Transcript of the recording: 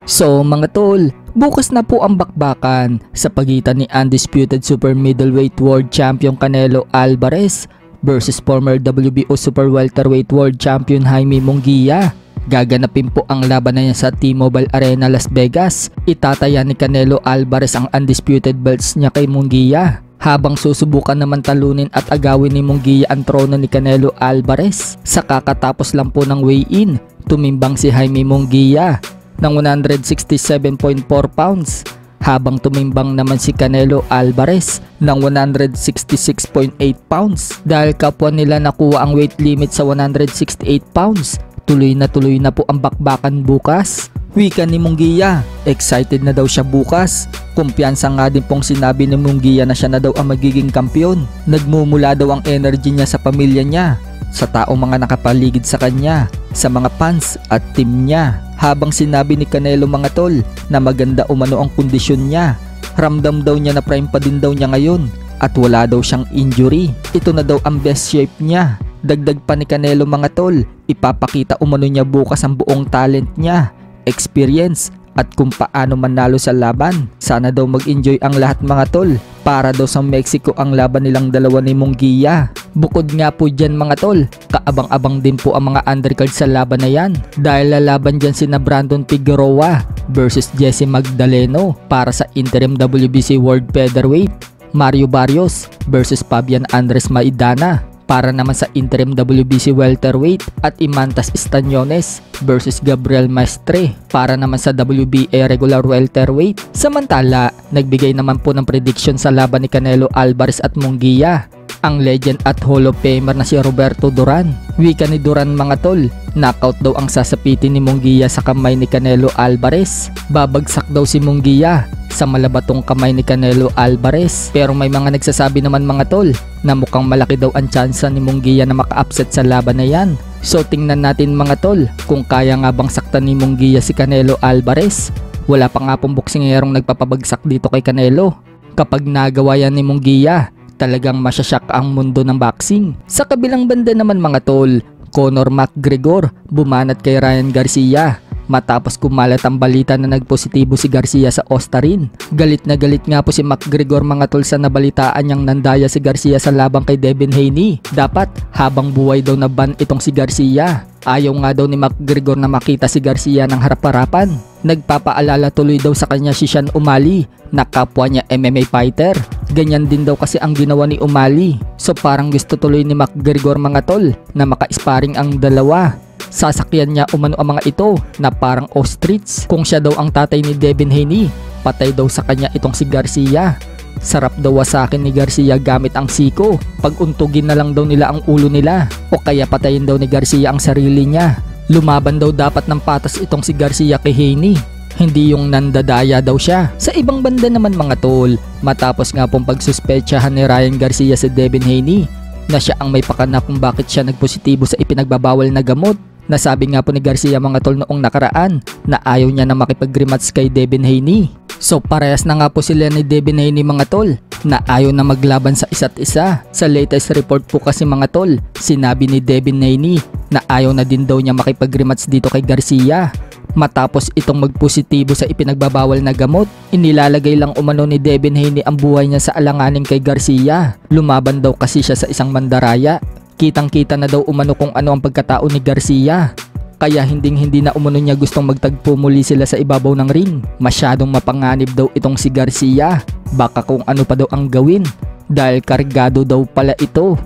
So mga tol, bukas na po ang bakbakan sa pagitan ni undisputed super middleweight world champion Canelo Alvarez versus former WBO super welterweight world champion Jaime Munguia. Gaganapin po ang laban niya sa T-Mobile Arena Las Vegas. Itataya ni Canelo Alvarez ang undisputed belts niya kay Munguia, habang susubukan naman talunin at agawin ni Munguia ang trono ni Canelo Alvarez. Sa kakatapos lang po ng weigh-in, tumimbang si Jaime Munguia ng 167.4 pounds, habang tumimbang naman si Canelo Alvarez ng 166.8 pounds. Dahil kapwa nila nakuha ang weight limit sa 168 pounds, tuloy na po ang bakbakan bukas. Wika ni Munguia, excited na daw siya bukas. Kumpiyansa nga din pong sinabi ni Munguia na siya na daw ang magiging kampiyon. Nagmumula daw ang energy niya sa pamilya niya, sa taong mga nakapaligid sa kanya, sa mga fans at team niya. Habang sinabi ni Canelo mga tol na maganda umano ang kondisyon niya. Ramdam daw niya na prime pa din daw niya ngayon at wala daw siyang injury. Ito na daw ang best shape niya. Dagdag pa ni Canelo mga tol, ipapakita umano niya bukas ang buong talent niya, experience at kung paano manalo sa laban. Sana daw mag-enjoy ang lahat mga tol, para daw sa Mexico ang laban nilang dalawa ni Munguia. Bukod nga po dyan mga tol, kaabang-abang din po ang mga undercard sa laban na yan, dahil lalaban dyan sina Brandon Figueroa versus Jesse Magdaleno para sa interim WBC World Featherweight, Mario Barrios versus Fabian Andres Maidana para naman sa interim WBC welterweight, at Imantas Estañones versus Gabriel Maestre para naman sa WBA regular welterweight. Samantala, nagbigay naman po ng prediction sa laban ni Canelo Alvarez at Munguia ang legend at Hall of Famer na si Roberto Duran. Wika ni Duran mga tol, knockout daw ang sasapitin ni Munguia sa kamay ni Canelo Alvarez. Babagsak daw si Munguia sa malabatong kamay ni Canelo Alvarez. Pero may mga nagsasabi naman mga tol na mukhang malaki daw ang tsansa ni Munguia na maka-upset sa laban na yan. So tingnan natin mga tol kung kaya nga bang saktan ni Munguia si Canelo Alvarez. Wala pa nga pong boksingerong nagpapabagsak dito kay Canelo. Kapag nagawa yan ni Munguia, talagang masyasyak ang mundo ng boxing. Sa kabilang banda naman mga tol, Conor McGregor bumanat kay Ryan Garcia matapos kumalat ang balita na nagpositibo si Garcia sa Ostarin. Galit na galit nga po si McGregor mga tol sa nabalitaan niyang nandaya si Garcia sa labang kay Devin Haney. Dapat habang buhay daw na ban itong si Garcia. Ayaw nga daw ni McGregor na makita si Garcia ng harap-harapan. Nagpapaalala tuloy daw sa kanya si Sean O'Malley na kapwa niya MMA fighter. Ganyan din daw kasi ang ginawa ni O'Malley. So parang gusto tuloy ni McGregor mga tol na maka-sparring ang dalawa. Sasakyan niya umano ang mga ito na parang ostrich. Kung siya daw ang tatay ni Devin Haney, patay daw sa kanya itong si Garcia. Sarap daw wasakin ni Garcia gamit ang siko. Pag-untugin na lang daw nila ang ulo nila, o kaya patayin daw ni Garcia ang sarili niya. Lumaban daw dapat ng patas itong si Garcia kay Haney, hindi yung nandadaya daw siya. Sa ibang banda naman mga tol, matapos nga pong pagsuspetsahan ni Ryan Garcia si Devin Haney na siya ang may pakana kung bakit siya nagpositibo sa ipinagbabawal na gamot. Nasabi nga po ni Garcia mga tol noong nakaraan na ayaw niya na makipag-rematch kay Devin Haney. So parehas na nga po sila ni Devin Haney mga tol na ayaw na maglaban sa isa't isa. Sa latest report po kasi mga tol, sinabi ni Devin Haney na ayaw na din daw niya makipag-rematch dito kay Garcia. Matapos itong magpositibo sa ipinagbabawal na gamot, inilalagay lang umano ni Devin Haney ang buhay niya sa alanganin kay Garcia. Lumaban daw kasi siya sa isang mandaraya. Kitang-kita na daw umano kung ano ang pagkatao ni Garcia. Kaya hindi na umano niya gustong magtagpo muli sila sa ibabaw ng ring. Masyadong mapanganib daw itong si Garcia. Baka kung ano pa daw ang gawin, dahil kargado daw pala ito.